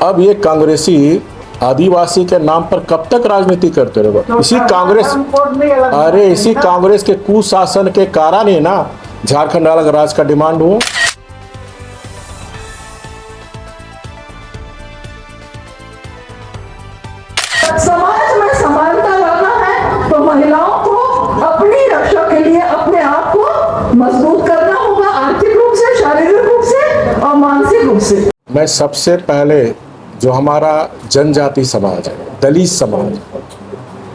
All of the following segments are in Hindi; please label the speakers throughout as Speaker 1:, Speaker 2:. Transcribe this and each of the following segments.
Speaker 1: अब ये कांग्रेसी आदिवासी के नाम पर कब तक राजनीति करते रहोगे? इसी कांग्रेस के कुशासन के कारण ही ना झारखंड अलग राज्य का डिमांड हुआ।
Speaker 2: समाज में समानता लाना है तो महिलाओं को अपनी रक्षा के लिए अपने आप को मजबूत करना होगा, आर्थिक रूप से, शारीरिक रूप से और मानसिक रूप से।
Speaker 1: मैं सबसे पहले जो हमारा जनजाति समाज है, दलित समाज,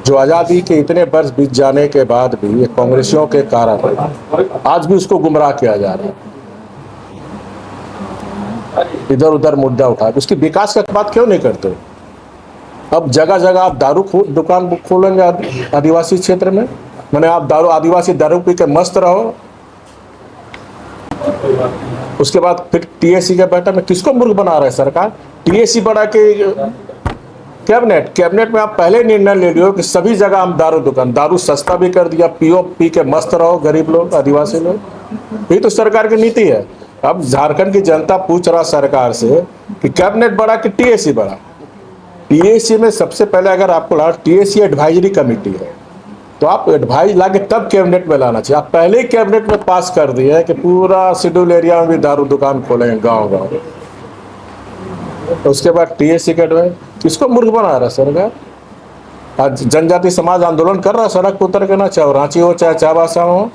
Speaker 1: जो आज़ादी के इतने वर्ष बीत जाने के बाद भी ये कांग्रेसियों के कारण आज भी उसको गुमराह किया जा रहा है, इधर उधर मुद्दा उठा, उसकी विकास का बात क्यों नहीं करते? अब जगह जगह आप दारू दुकान खोलेंगे आदिवासी क्षेत्र में, मैंने आप आदिवासी दारू पी के मस्त रहो, उसके बाद फिर टीएसी का बैठक में किसको मूर्ख बना रहा है सरकार? टीएसी बढ़ा के कैबिनेट में आप पहले निर्णय ले लियो कि सभी जगह हम दारू सस्ता भी कर दिया, पियो, पी के मस्त रहो गरीब लोग, आदिवासी लोग। यही तो सरकार की नीति है। अब झारखंड की जनता पूछ रहा सरकार से कि कैबिनेट बढ़ा कि टीएसी बढ़ा? टीएसी में सबसे पहले अगर आपको लगा टीएसी एडवाइजरी कमेटी है तो आप एडवाइज लाके तब कैबिनेट में लाना चाहिए। आप पहले ही कैबिनेट में पास कर दिए है कि पूरा शेड्यूल एरिया में भी दारू दुकान खोलेंगे गांव। तो उसके बाद टीएसी का एडवाइज किसको मूर्ख बना रहा है सरकार? आज जनजाति समाज आंदोलन कर रहा है सड़क पर उतर के, ना चाहे रांची हो चाहे चाबासा हो।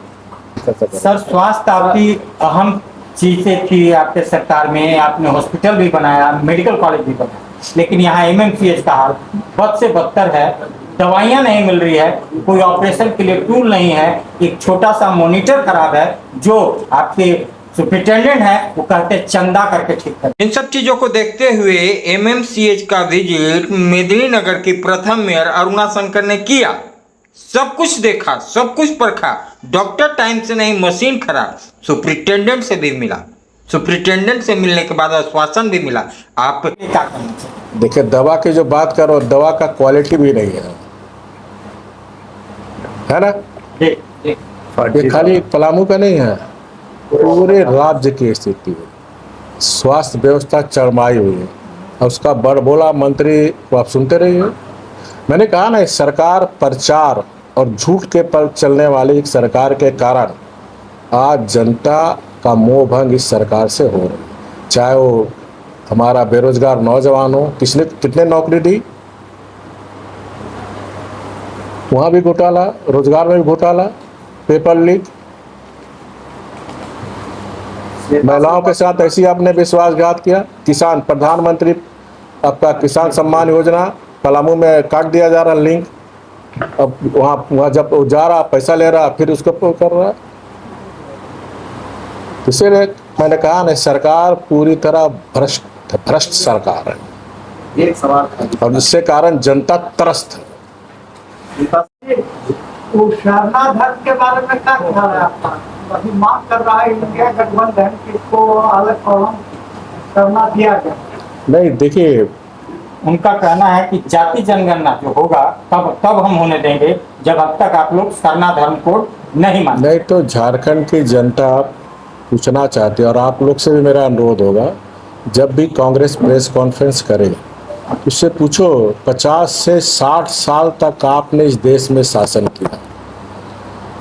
Speaker 3: सर, स्वास्थ्य आपकी अहम चीजें थी आपके सरकार में, आपने हॉस्पिटल भी बनाया, मेडिकल कॉलेज भी बनाया, लेकिन यहाँ एमएमसीएच का हाल बद से बदतर है। दवाइयाँ नहीं मिल रही है, कोई ऑपरेशन के लिए टूल नहीं है, एक छोटा सा मॉनिटर खराब है जो आपके सुपरिटेंडेंट है वो कहते चंदा करके ठीक कर।
Speaker 4: इन सब चीजों को देखते हुए एमएमसीएच का विजिट मेदिनीनगर की प्रथम मेयर अरुणा शंकर ने किया। सब कुछ देखा, सब कुछ परखा, डॉक्टर टाइम से नहीं, मशीन खराब, सुपरिटेंडेंट से भी मिला, सुपरिटेंडेंट से मिलने के बाद आश्वासन भी मिला। आप क्या करना चाहिए?
Speaker 1: देखिए, दवा की जो बात करो, दवा का क्वालिटी भी नहीं है ना? ये खाली पलामू का नहीं है, पूरे राज्य की स्थिति है। स्वास्थ्य व्यवस्था चरमाई हुई है और उसका बड़बोला मंत्री को आप सुनते रहिए। मैंने कहा ना, सरकार प्रचार और झूठ के पर चलने वाली एक सरकार के कारण आज जनता का मोह भंग इस सरकार से हो रहा है। चाहे वो हमारा बेरोजगार नौजवान हो, कितने नौकरी दी, वहाँ भी घोटाला, रोजगार में भी घोटाला, पेपर लीक, महिलाओं के साथ ऐसी आपने विश्वासघात किया। किसान प्रधानमंत्री आपका किसान सम्मान योजना पलामू में काट दिया जा रहा लिंक, अब वहाँ जब वो जा रहा पैसा ले रहा फिर उसको कर रहा। इसीलिए मैंने कहा ना, सरकार पूरी तरह भ्रष्ट सरकार है,
Speaker 3: एक सवाल
Speaker 1: और जिससे कारण जनता त्रस्त है।
Speaker 5: तो शरणा धर्म के बारे में क्या ख्याल है आपका? अभी मांग कर रहा है इंडिया गठबंधन कि इसको अलग कॉलम करना दिया गया।
Speaker 1: नहीं, देखिए,
Speaker 3: उनका कहना है कि जाति जनगणना जो होगा तब हम होने देंगे, जब अब तक आप लोग सरना धर्म कोड नहीं मानते।
Speaker 1: नहीं तो झारखंड की जनता पूछना चाहती है, और आप लोग से भी मेरा अनुरोध होगा, जब भी कांग्रेस प्रेस कॉन्फ्रेंस करे उससे पूछो 50 से 60 साल तक आपने इस देश में शासन किया।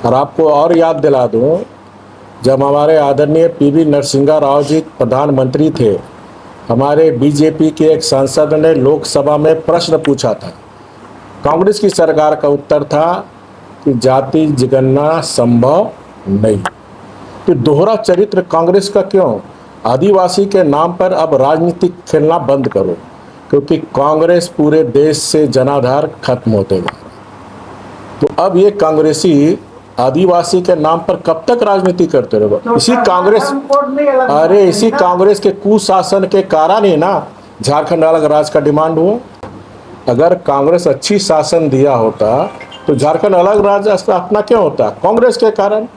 Speaker 1: और आपको और याद दिला दूं, जब हमारे आदरणीय पीवी नरसिंहा राव जी प्रधानमंत्री थे, हमारे बीजेपी के एक सांसद ने लोकसभा में प्रश्न पूछा था, कांग्रेस की सरकार का उत्तर था कि जाति जनगणना संभव नहीं। तो दोहरा चरित्र कांग्रेस का क्यों? आदिवासी के नाम पर अब राजनीति खेलना बंद करो, क्योंकि कांग्रेस पूरे देश से जनाधार खत्म होते जा रहा है। तो अब ये कांग्रेसी आदिवासी के नाम पर कब तक राजनीति करते रहोगे? इसी कांग्रेस के कुशासन के कारण ही ना झारखंड अलग राज्य का डिमांड हुआ। अगर कांग्रेस अच्छी शासन दिया होता तो झारखंड अलग राज्य अपना क्यों होता? कांग्रेस के कारण।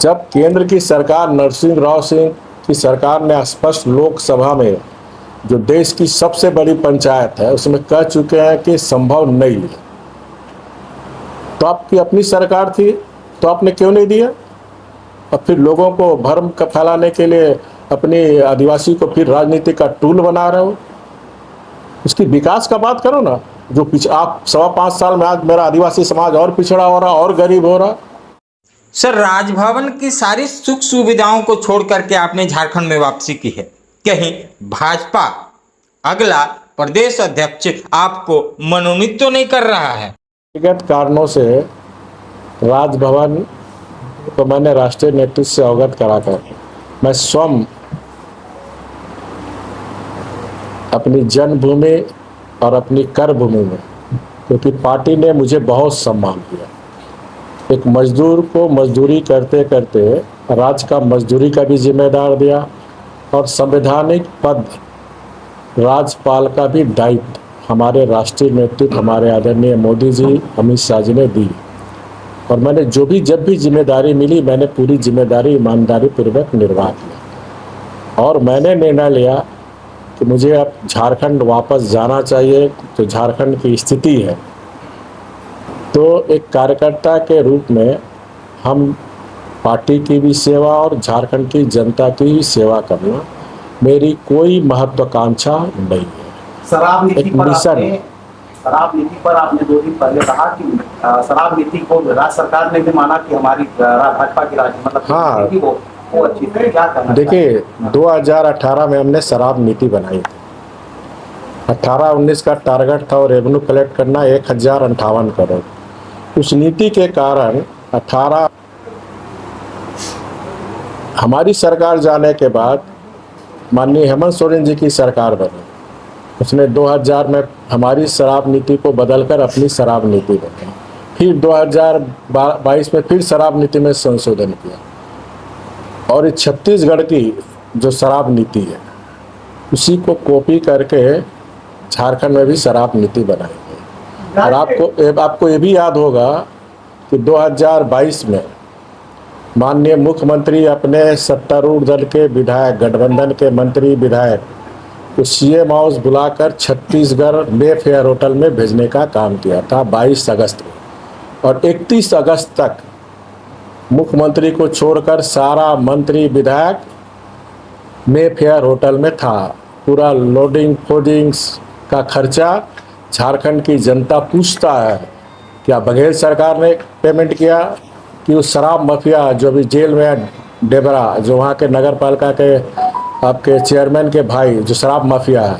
Speaker 1: जब केंद्र की सरकार नरसिंह राव सिंह की सरकार ने स्पष्ट लोकसभा में, जो देश की सबसे बड़ी पंचायत है, उसमें कह चुके हैं कि संभव नहीं है, तो आपकी अपनी सरकार थी तो आपने क्यों नहीं दिया? और फिर लोगों को भ्रम फैलाने के लिए अपने आदिवासी को फिर राजनीति का टूल बना रहे हो। उसकी विकास का बात करो ना। जो आप 5.25 साल में आज मेरा आदिवासी समाज और पिछड़ा हो रहा, और गरीब हो रहा।
Speaker 4: सर, राजभवन की सारी सुख सुविधाओं को छोड़ करके आपने झारखंड में वापसी की है। कहीं भाजपा अगला प्रदेश अध्यक्ष आपको मनोनीत तो नहीं कर रहा है?
Speaker 1: व्यक्तिगत कारणों से राजभवन को मैंने राष्ट्रीय नेतृत्व से अवगत कराकर मैं स्वयं अपनी जन्मभूमि और अपनी कर्मभूमि में, क्योंकि पार्टी ने मुझे बहुत सम्मान दिया। एक मजदूर को मजदूरी करते करते राज्य का मजदूरी का भी जिम्मेदार दिया और संवैधानिक पद राज्यपाल का भी दायित्व हमारे राष्ट्रीय नेतृत्व, हमारे आदरणीय मोदी जी, अमित शाह जी ने दी। और मैंने जब भी जिम्मेदारी मिली, मैंने पूरी जिम्मेदारी ईमानदारी पूर्वक निर्वाह किया। और मैंने निर्णय लिया कि मुझे अब झारखंड वापस जाना चाहिए। जो झारखंड की स्थिति है, तो एक कार्यकर्ता के रूप में हम पार्टी की भी सेवा और झारखंड की जनता की भी सेवा करना मेरी कोई महत्वाकांक्षा नहीं है।
Speaker 6: शराब नीति
Speaker 1: एक
Speaker 6: पर
Speaker 1: मिशन।
Speaker 6: आपने 2 दिन पहले कहा कि शराब नीति को राज्य सरकार ने भी माना कि हमारी भाजपा की राज्य मतलब
Speaker 1: हाँ।
Speaker 6: नीति वो अच्छी थी। क्या करना
Speaker 1: देखिए, 2018 में हमने शराब नीति बनाई थी। 18-19 का टारगेट था और रेवेन्यू कलेक्ट करना 1058 करोड़। उस नीति के कारण 18 हमारी सरकार जाने के बाद माननीय हेमंत सोरेन जी की सरकार बनी। उसने 2000 में हमारी शराब नीति को बदलकर अपनी शराब नीति बनाई। फिर 2022 में फिर शराब नीति में संशोधन किया। और इस छत्तीसगढ़ की जो शराब नीति है, उसी को कॉपी करके झारखंड में भी शराब नीति बनाई गई। और आपको ये भी याद होगा कि 2022 में माननीय मुख्यमंत्री अपने सत्तारूढ़ दल के विधायक, गठबंधन के मंत्री विधायक को सीएम हाउस बुलाकर छत्तीसगढ़ मेफेयर होटल में भेजने का काम किया था 22 अगस्त में। और 31 अगस्त तक मुख्यमंत्री को छोड़कर सारा मंत्री विधायक मेफेयर होटल में था। पूरा लोडिंग फोडिंग्स का खर्चा झारखंड की जनता पूछता है, क्या बघेल सरकार ने पेमेंट किया कि उस शराब माफिया जो भी जेल में है, डेबरा, जो वहाँ के नगर पालिका के आपके चेयरमैन के भाई जो शराब माफिया है,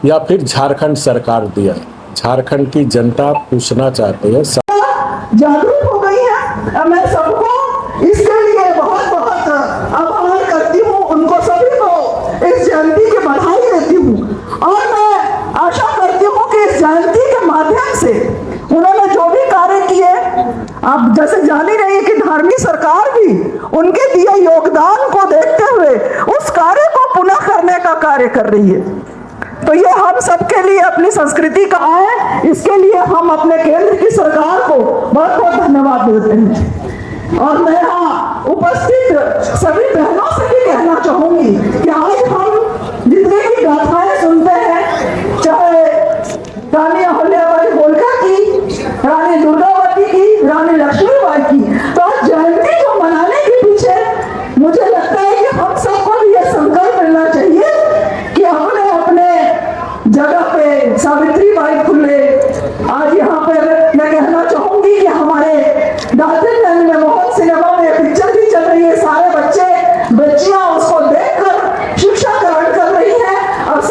Speaker 1: या फिर झारखंड सरकार दिया? झारखंड की जनता पूछना चाहती है।
Speaker 2: जागरूक हो गई है। मैं सबको इसके लिए बहुत बहुत आभार करती हूँ, उनको सभी को इस जयंती की बधाई देती हूँ। और मैं आशा करती हूँ कि इस जयंती के माध्यम से उन्होंने जो भी कार्य किए, आप जैसे जान ही रही है कि धार्मिक सरकार भी उनके दिए योगदान को देखते हुए उस कार्य को पुनः करने का कार्य कर रही है। तो ये हम सबके लिए अपनी संस्कृति का है, इसके लिए हम अपने केंद्र की सरकार को बहुत बहुत धन्यवाद देते हैं। और मैं यहाँ उपस्थित सभी बहनों से भी कहना चाहूंगी कि आज हम जितने भी गाथाएं सुनते हैं, चाहे रानी अहल्याबाई होलकर की, रानी दुर्गावती की, रानी लक्ष्मीबाई की, तो आज जयंती को मनाने के पीछे मुझे लगता है कि हम सबको भी यह संकल्प लेना चाहिए कि हमने अपने जगह पे सावित्रीबाई फुले, आज यहाँ पर मैं कहना चाहूंगी कि हमारे डाल्टनगंज में बहुत सिनेमा में पिक्चर भी चल रही है, सारे बच्चे बच्चियां उसको देखकर शिक्षा ग्रहण कर रही हैं और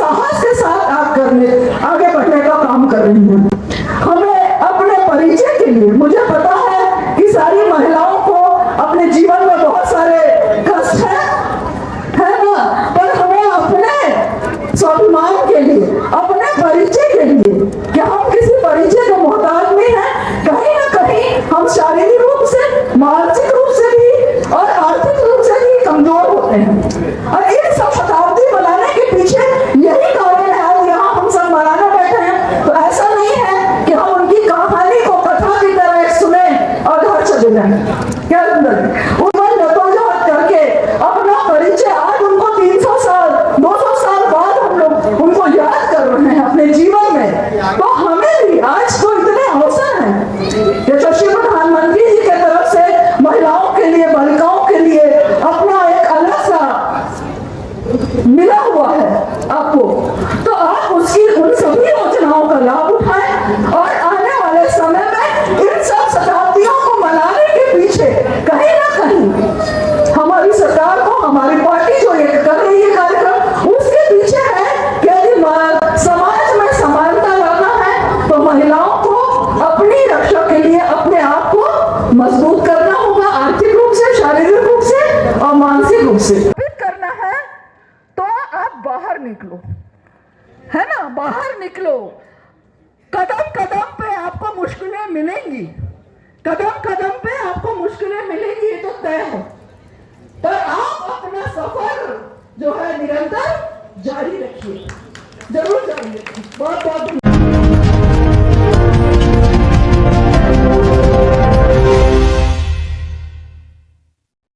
Speaker 2: बाहर निकलो। कदम कदम पे आपको मुश्किलें मिलेंगी, कदम कदम पे आपको मुश्किलें मिलेंगी, ये तो तय है। पर आप अपना सफर जो है निरंतर जारी रखिए, जरूर जारी रखिए। बहुत बहुत